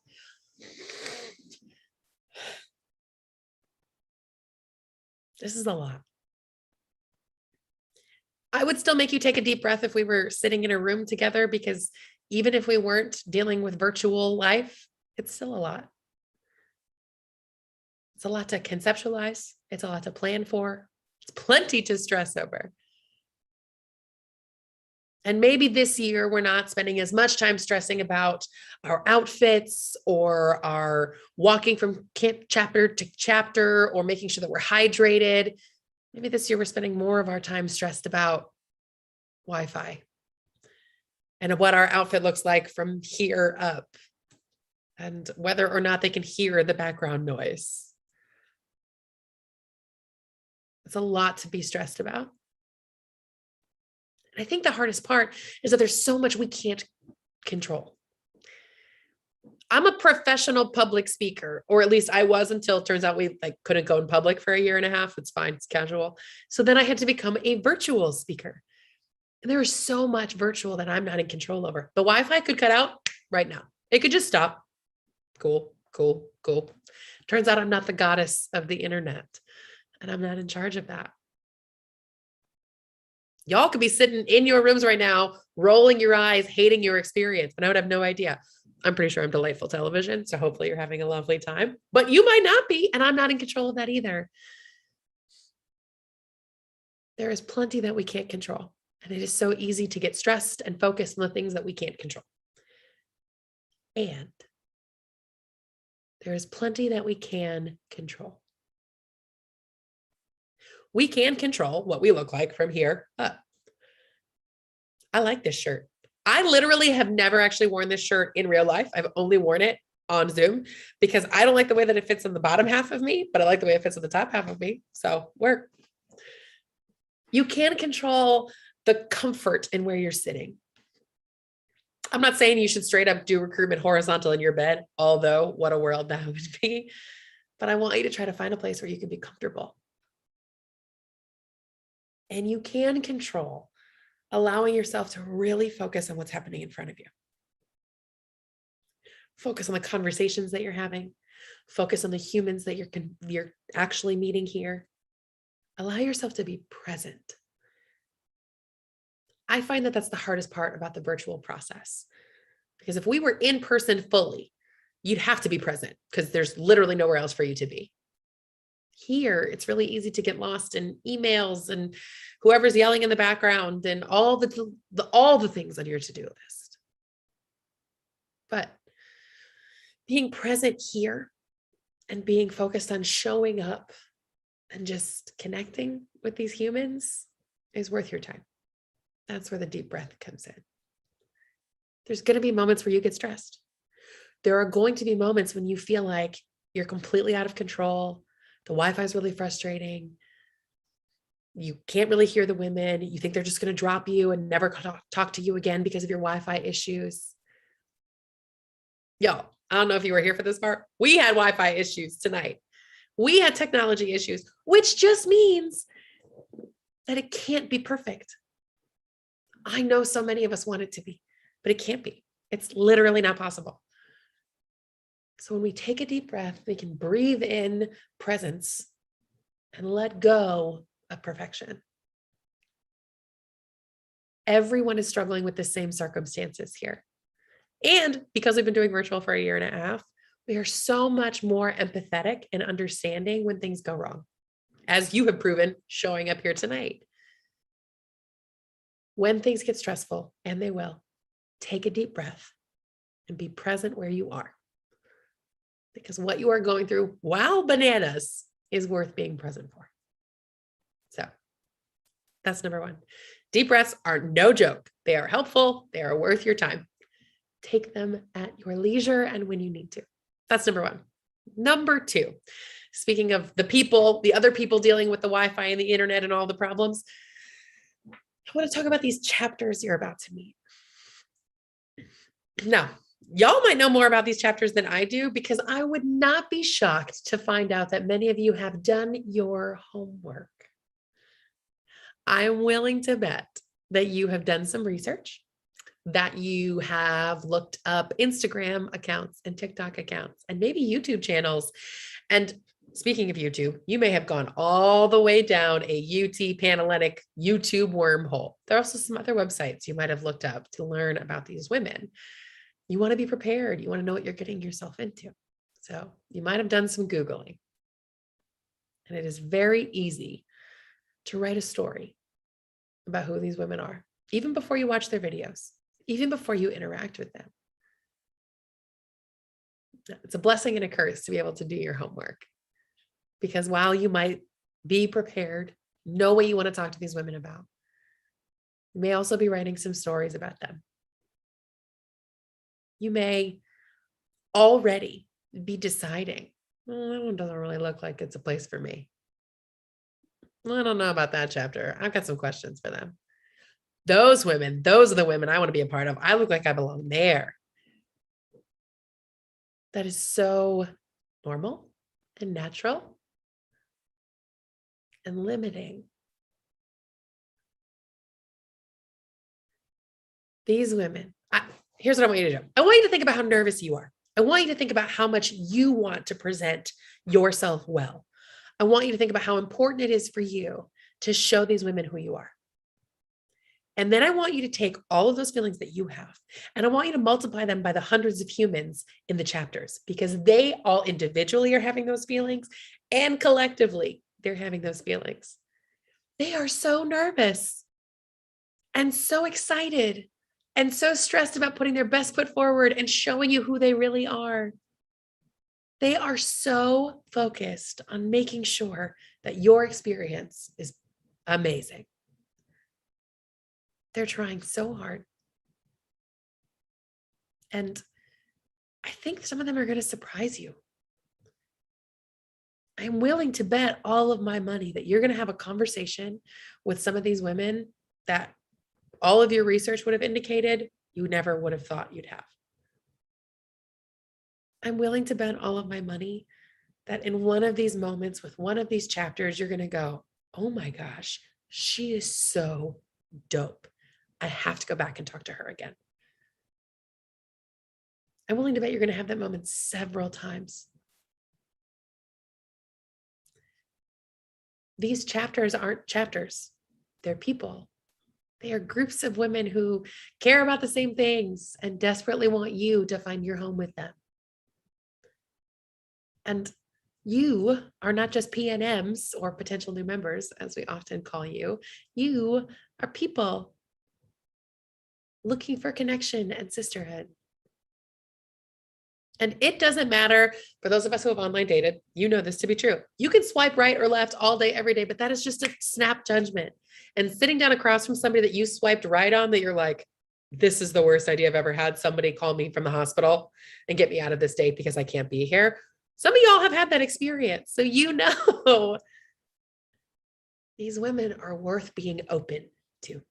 This is a lot. I would still make you take a deep breath if we were sitting in a room together, because even if we weren't dealing with virtual life, it's still a lot. It's a lot to conceptualize. It's a lot to plan for. It's plenty to stress over. And maybe this year we're not spending as much time stressing about our outfits or our walking from chapter to chapter or making sure that we're hydrated. Maybe this year we're spending more of our time stressed about Wi-Fi and what our outfit looks like from here up and whether or not they can hear the background noise. It's a lot to be stressed about. I think the hardest part is that there's so much we can't control. I'm a professional public speaker, or at least I was until it turns out we couldn't go in public for a year and a half. It's fine, it's casual. So then I had to become a virtual speaker. And there is so much virtual that I'm not in control over. The Wi-Fi could cut out right now. It could just stop. Cool, cool, cool. Turns out I'm not the goddess of the internet, and I'm not in charge of that. Y'all could be sitting in your rooms right now, rolling your eyes, hating your experience, and I would have no idea. I'm pretty sure I'm delightful television, so hopefully you're having a lovely time, but you might not be, and I'm not in control of that either. There is plenty that we can't control, and it is so easy to get stressed and focused on the things that we can't control. And there is plenty that we can control. We can control what we look like from here up. I like this shirt. I literally have never actually worn this shirt in real life. I've only worn it on Zoom because I don't like the way that it fits on the bottom half of me, but I like the way it fits on the top half of me. So you can control the comfort in where you're sitting. I'm not saying you should straight up do recruitment horizontal in your bed, although what a world that would be. But I want you to try to find a place where you can be comfortable. And you can control allowing yourself to really focus on what's happening in front of you. Focus on the conversations that you're having. Focus on the humans that you're actually meeting here. Allow yourself to be present. I find that that's the hardest part about the virtual process. Because if we were in person fully, you'd have to be present because there's literally nowhere else for you to be. Here, it's really easy to get lost in emails and whoever's yelling in the background and all the things on your to-do list. But being present here and being focused on showing up and just connecting with these humans is worth your time. That's where the deep breath comes in. There's going to be moments where you get stressed. There are going to be moments when you feel like you're completely out of control. The Wi-Fi is really frustrating. You can't really hear the women. You think they're just going to drop you and never talk to you again because of your Wi-Fi issues. Yo, I don't know if you were here for this part. We had Wi-Fi issues tonight. We had technology issues, which just means that it can't be perfect. I know so many of us want it to be, but it can't be. It's literally not possible. So when we take a deep breath, we can breathe in presence and let go of perfection. Everyone is struggling with the same circumstances here. And because we've been doing virtual for a year and a half, we are so much more empathetic and understanding when things go wrong, as you have proven showing up here tonight. When things get stressful, and they will, take a deep breath and be present where you are. Because what you are going through, wow, bananas, is worth being present for. So that's number one. Deep breaths are no joke. They are helpful. They are worth your time. Take them at your leisure and when you need to. That's number one. Number two, speaking of the people, the other people dealing with the Wi-Fi and the internet and all the problems, I want to talk about these chapters you're about to meet. Now, y'all might know more about these chapters than I do, because I would not be shocked to find out that many of you have done your homework. I'm willing to bet that you have done some research, that you have looked up Instagram accounts and TikTok accounts and maybe YouTube channels. And speaking of YouTube, you may have gone all the way down a UT Panhellenic YouTube wormhole. There are also some other websites you might have looked up to learn about these women. You want to be prepared. You want to know what you're getting yourself into. So you might have done some Googling. And it is very easy to write a story about who these women are, even before you watch their videos, even before you interact with them. It's a blessing and a curse to be able to do your homework, because while you might be prepared, know what you want to talk to these women about, you may also be writing some stories about them. You may already be deciding, well, that one doesn't really look like it's a place for me. I don't know about that chapter. I've got some questions for them. Those women, those are the women I want to be a part of. I look like I belong there. That is so normal and natural and limiting. These women, here's what I want you to do. I want you to think about how nervous you are. I want you to think about how much you want to present yourself well. I want you to think about how important it is for you to show these women who you are. And then I want you to take all of those feelings that you have, and I want you to multiply them by the hundreds of humans in the chapters, because they all individually are having those feelings, and collectively they're having those feelings. They are so nervous and so excited and so stressed about putting their best foot forward and showing you who they really are. They are so focused on making sure that your experience is amazing. They're trying so hard. And I think some of them are going to surprise you. I'm willing to bet all of my money that you're going to have a conversation with some of these women that all of your research would have indicated you never would have thought you'd have. I'm willing to bet all of my money that in one of these moments with one of these chapters, you're going to go, oh my gosh, she is so dope. I have to go back and talk to her again. I'm willing to bet you're going to have that moment several times. These chapters aren't chapters. They're people. They are groups of women who care about the same things and desperately want you to find your home with them. And you are not just PNMs or potential new members, as we often call you. You are people looking for connection and sisterhood. And it doesn't matter for those of us who have online dated, you know this to be true. You can swipe right or left all day, every day, but that is just a snap judgment. And sitting down across from somebody that you swiped right on that you're like, this is the worst idea I've ever had. Somebody call me from the hospital and get me out of this date because I can't be here. Some of y'all have had that experience. So you know these women are worth being open to.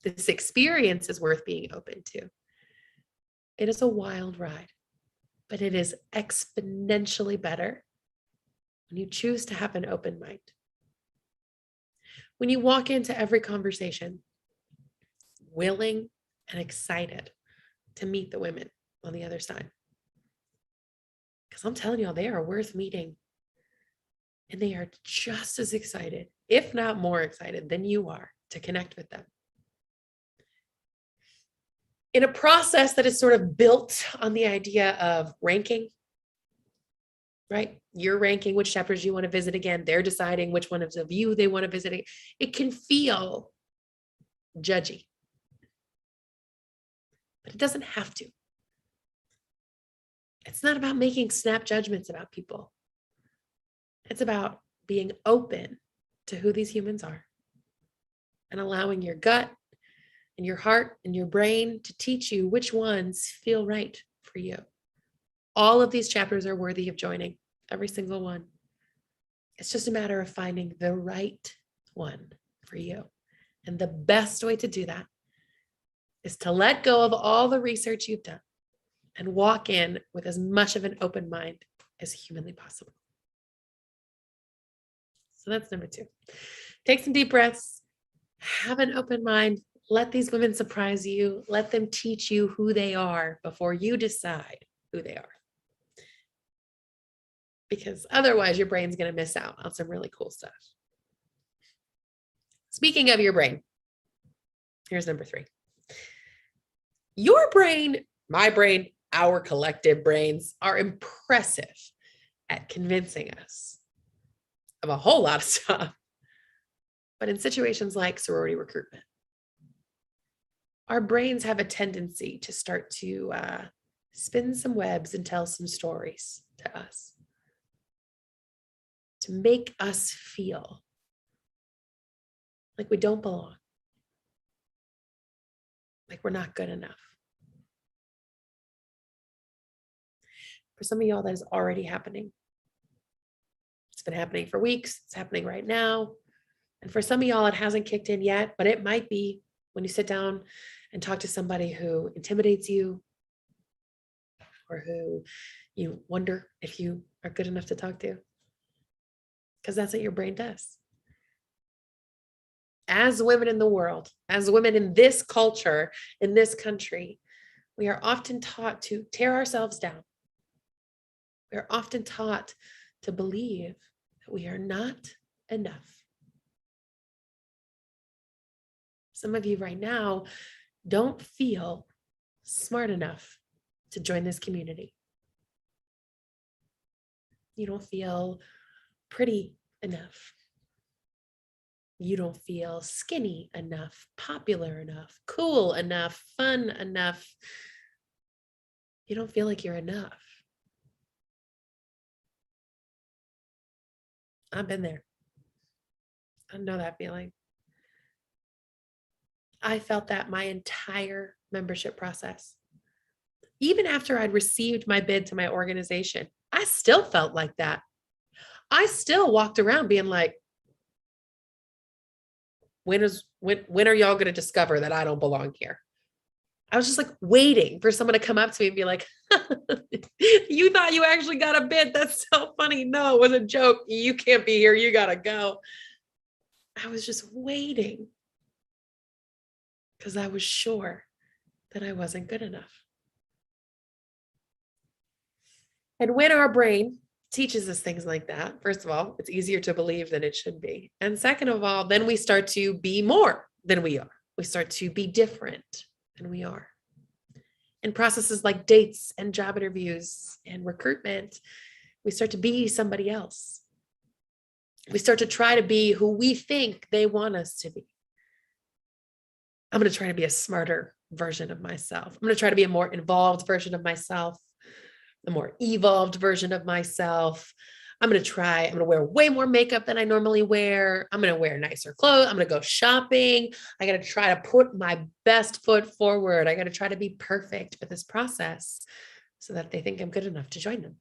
This experience is worth being open to. It is a wild ride, but it is exponentially better when you choose to have an open mind. When you walk into every conversation willing and excited to meet the women on the other side. Because I'm telling y'all, they are worth meeting. And they are just as excited, if not more excited than you are to connect with them. In a process that is sort of built on the idea of ranking, right? You're ranking which chapters you want to visit again. They're deciding which one of you they want to visit. It can feel judgy, but it doesn't have to. It's not about making snap judgments about people. It's about being open to who these humans are and allowing your gut and your heart and your brain to teach you which ones feel right for you. All of these chapters are worthy of joining, every single one. It's just a matter of finding the right one for you. And the best way to do that is to let go of all the research you've done and walk in with as much of an open mind as humanly possible. So that's number 2. Take some deep breaths, have an open mind, let these women surprise you, let them teach you who they are before you decide who they are. Because otherwise your brain's going to miss out on some really cool stuff. Speaking of your brain, here's number 3. Your brain, my brain, our collective brains are impressive at convincing us of a whole lot of stuff. But in situations like sorority recruitment, our brains have a tendency to start to spin some webs and tell some stories to us, to make us feel like we don't belong, like we're not good enough. For some of y'all, that is already happening. It's been happening for weeks. It's happening right now. And for some of y'all, it hasn't kicked in yet, but it might be when you sit down and talk to somebody who intimidates you or who you wonder if you are good enough to talk to. Because that's what your brain does. As women in the world, as women in this culture, in this country, we are often taught to tear ourselves down. We are often taught to believe that we are not enough. Some of you right now don't feel smart enough to join this community. You don't feel pretty enough. You don't feel skinny enough, popular enough, cool enough, fun enough. You don't feel like you're enough. I've been there. I know that feeling. I felt that my entire membership process. Even after I'd received my bid to my organization, I still felt like that. I still walked around being like, when are y'all going to discover that I don't belong here? I was just like waiting for someone to come up to me and be like, you thought you actually got a bid? That's so funny. No, it was a joke. You can't be here. You got to go. I was just waiting because I was sure that I wasn't good enough. And when our brain teaches us things like that, first of all, it's easier to believe than it should be. And second of all, then we start to be more than we are. We start to be different than we are. In processes like dates and job interviews and recruitment, we start to be somebody else. We start to try to be who we think they want us to be. I'm going to try to be a smarter version of myself. I'm going to try to be a more involved version of myself. a more evolved version of myself. I'm going to wear way more makeup than I normally wear. I'm going to wear nicer clothes. I'm going to go shopping. I got to try to put my best foot forward. I got to try to be perfect with this process so that they think I'm good enough to join them.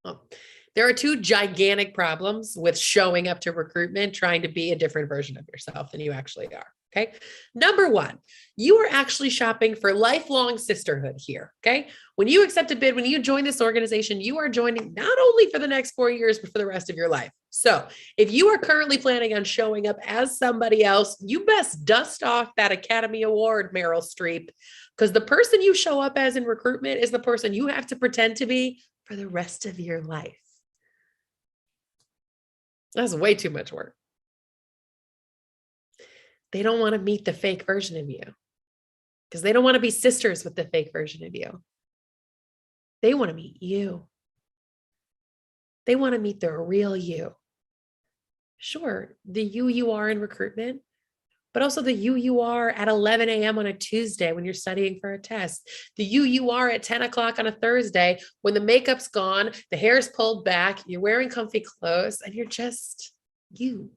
Well, there are two gigantic problems with showing up to recruitment, trying to be a different version of yourself than you actually are. Okay. Number one, you are actually shopping for lifelong sisterhood here. Okay. When you accept a bid, when you join this organization, you are joining not only for the next 4 years, but for the rest of your life. So if you are currently planning on showing up as somebody else, you best dust off that Academy Award, Meryl Streep, because the person you show up as in recruitment is the person you have to pretend to be for the rest of your life. That's way too much work. They don't want to meet the fake version of you because they don't want to be sisters with the fake version of you. They want to meet you. They want to meet the real you. Sure, the you are in recruitment, but also the you are at 11 a.m. on a Tuesday when you're studying for a test. The you are at 10 o'clock on a Thursday when the makeup's gone, the hair's pulled back, you're wearing comfy clothes, and you're just you.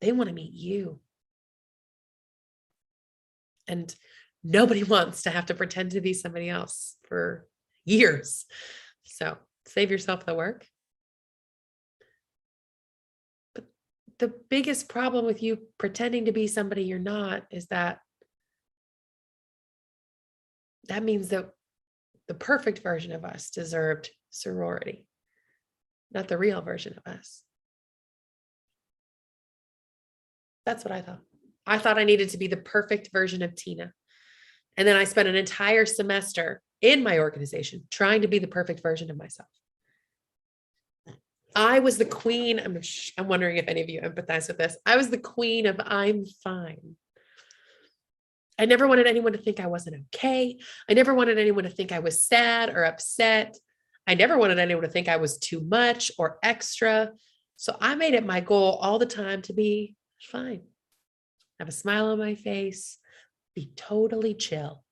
They want to meet you. And nobody wants to have to pretend to be somebody else for years. So save yourself the work. But the biggest problem with you pretending to be somebody you're not is that means that the perfect version of us deserved sorority, not the real version of us. That's what I thought. I thought I needed to be the perfect version of Tina. And then I spent an entire semester in my organization trying to be the perfect version of myself. I was the queen. I'm wondering if any of you empathize with this. I was the queen of I'm fine. I never wanted anyone to think I wasn't okay. I never wanted anyone to think I was sad or upset. I never wanted anyone to think I was too much or extra. So I made it my goal all the time to be fine. Have a smile on my face, be totally chill.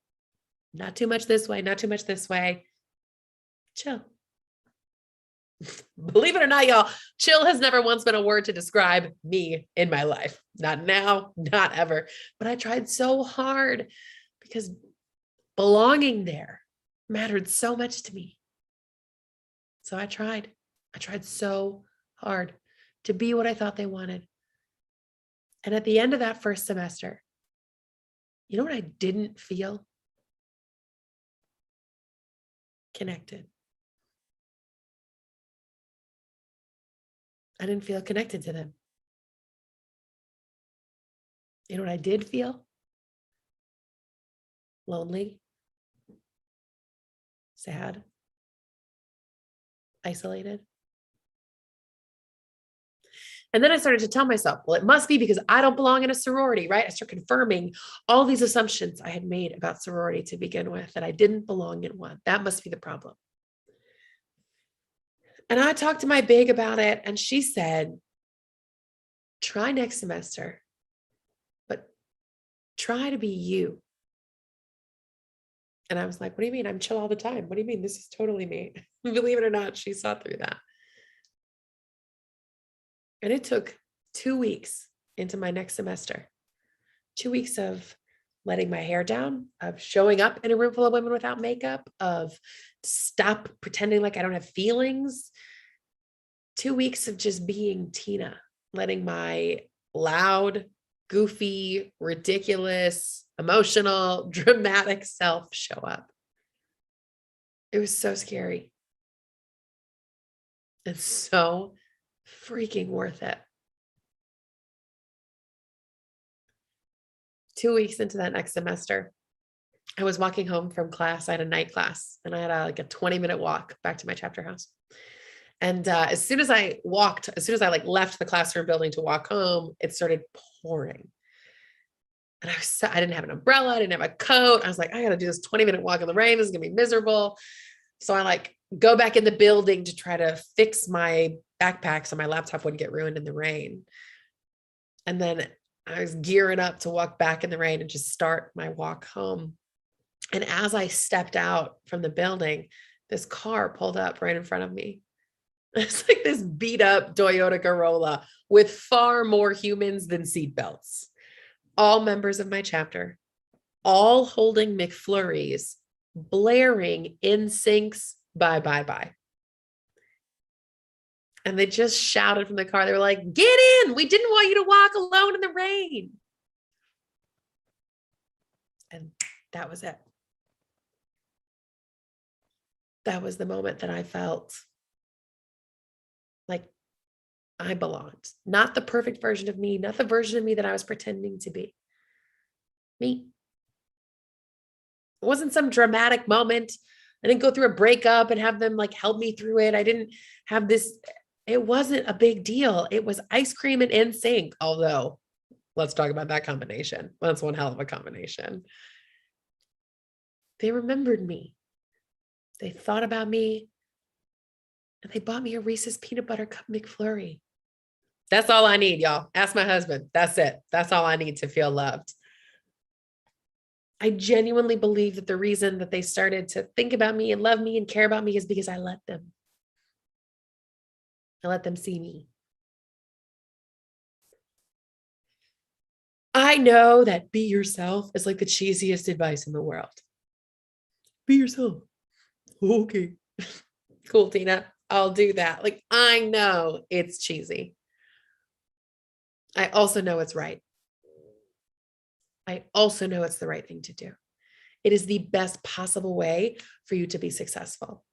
Not too much this way, not too much this way. Chill. Believe it or not, y'all, chill has never once been a word to describe me in my life. Not now, not ever. But I tried so hard because belonging there mattered so much to me. So I tried so hard to be what I thought they wanted. And at the end of that first semester, you know what I didn't feel? Connected. I didn't feel connected to them. You know what I did feel? Lonely, sad, isolated. And then I started to tell myself, well, it must be because I don't belong in a sorority, right? I started confirming all these assumptions I had made about sorority to begin with, that I didn't belong in one. That must be the problem. And I talked to my big about it, and she said, try next semester, but try to be you. And I was like, what do you mean? I'm chill all the time. What do you mean? This is totally me. Believe it or not, she saw through that. And it took 2 weeks into my next semester, 2 weeks of letting my hair down, of showing up in a room full of women without makeup, of stop pretending like I don't have feelings. 2 weeks of just being Tina, letting my loud, goofy, ridiculous, emotional, dramatic self show up. It was so scary. And so freaking worth it. 2 weeks into that next semester, I was walking home from class. I had a night class, and I had a 20-minute walk back to my chapter house. And as soon as I left the classroom building to walk home, it started pouring. And I didn't have an umbrella. I didn't have a coat. I was like, I got to do this 20-minute walk in the rain. This is going to be miserable. So I go back in the building to try to fix my backpack so my laptop wouldn't get ruined in the rain. And then I was gearing up to walk back in the rain and just start my walk home. And as I stepped out from the building, this car pulled up right in front of me. It's like this beat up Toyota Corolla with far more humans than seatbelts. All members of my chapter, all holding McFlurries, blaring NSYNC's Bye, Bye, Bye. And they just shouted from the car. They were like, get in. We didn't want you to walk alone in the rain. And that was it. That was the moment that I felt like I belonged. Not the perfect version of me, not the version of me that I was pretending to be. Me. It wasn't some dramatic moment. I didn't go through a breakup and have them like help me through it. I didn't have this. It wasn't a big deal. It was ice cream and NSYNC. Although, let's talk about that combination. That's one hell of a combination. They remembered me. They thought about me. And they bought me a Reese's Peanut Butter Cup McFlurry. That's all I need, y'all. Ask my husband. That's it. That's all I need to feel loved. I genuinely believe that the reason that they started to think about me and love me and care about me is because I let them. I let them see me. I know that be yourself is like the cheesiest advice in the world. Be yourself. Okay. Cool, Tina. I'll do that. Like, I know it's cheesy. I also know it's right. I also know it's the right thing to do. It is the best possible way for you to be successful.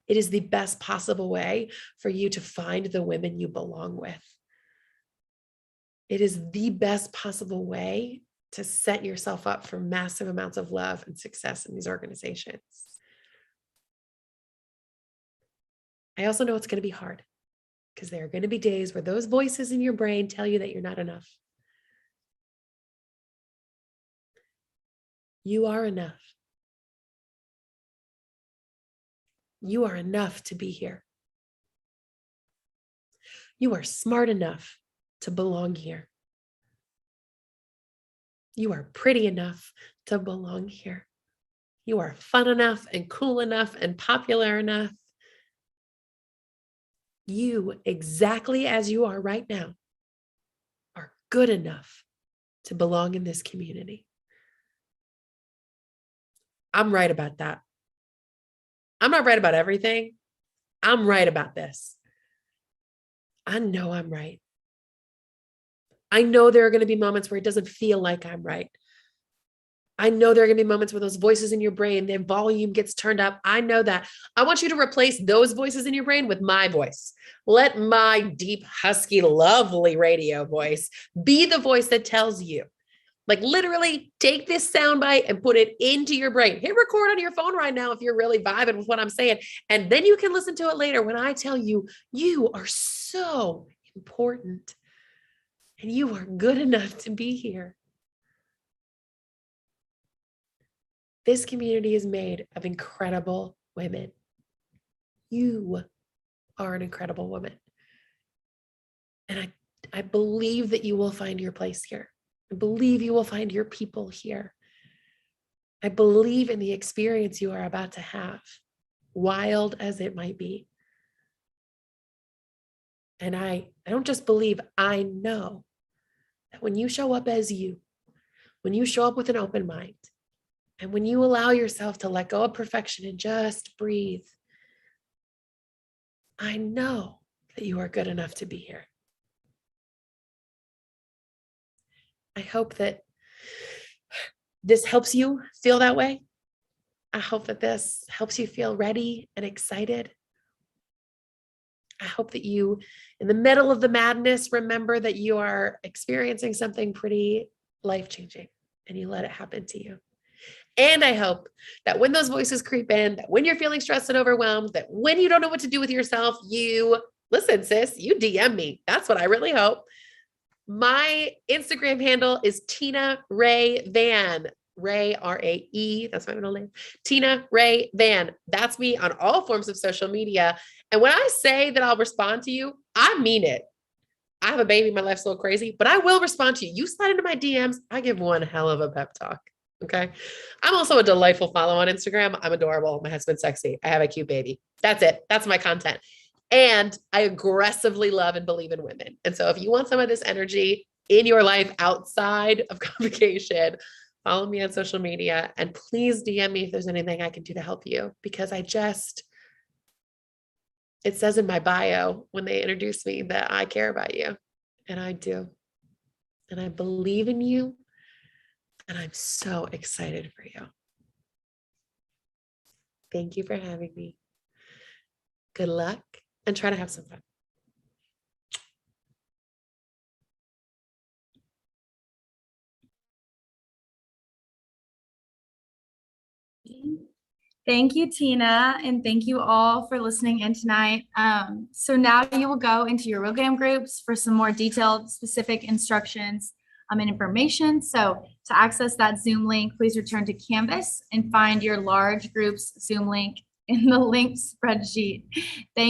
It is the best possible way for you to find the women you belong with. It is the best possible way to set yourself up for massive amounts of love and success in these organizations. I also know it's going to be hard because there are going to be days where those voices in your brain tell you that you're not enough. You are enough. You are enough to be here. You are smart enough to belong here. You are pretty enough to belong here. You are fun enough and cool enough and popular enough. You, exactly as you are right now, are good enough to belong in this community. I'm right about that. I'm not right about everything. I'm right about this. I know I'm right. I know there are going to be moments where it doesn't feel like I'm right. I know there are going to be moments where those voices in your brain, their volume gets turned up. I know that. I want you to replace those voices in your brain with my voice. Let my deep, husky, lovely radio voice be the voice that tells you. Like literally take this soundbite and put it into your brain. Hit record on your phone right now if you're really vibing with what I'm saying. And then you can listen to it later when I tell you, you are so important and you are good enough to be here. This community is made of incredible women. You are an incredible woman. And I believe that you will find your place here. I believe you will find your people here. I believe in the experience you are about to have, wild as it might be. And I don't just believe, I know that when you show up as you, when you show up with an open mind, and when you allow yourself to let go of perfection and just breathe, I know that you are good enough to be here. I hope that this helps you feel that way. I hope that this helps you feel ready and excited. I hope that you, in the middle of the madness, remember that you are experiencing something pretty life-changing and you let it happen to you. And I hope that when those voices creep in, that when you're feeling stressed and overwhelmed, that when you don't know what to do with yourself, you listen, sis, you DM me. That's what I really hope. My Instagram handle is Tina Rae Van. Ray, R-A-E, that's my middle name. Tina Rae Van. That's me on all forms of social media. And when I say that I'll respond to you, I mean it. I have a baby, my life's a little crazy, but I will respond to you. You slide into my DMs, I give one hell of a pep talk. Okay. I'm also a delightful follow on Instagram. I'm adorable. My husband's sexy. I have a cute baby. That's it. That's my content. And I aggressively love and believe in women. And so if you want some of this energy in your life outside of convocation, follow me on social media and please DM me if there's anything I can do to help you, because it says in my bio when they introduce me that I care about you, and I do. And I believe in you. And I'm so excited for you. Thank you for having me. Good luck and try to have some fun. Thank you, Tina, and thank you all for listening in tonight. So now you will go into your program groups for some more detailed, specific instructions and information. So to access that Zoom link, please return to Canvas and find your large groups Zoom link in the link spreadsheet. Thank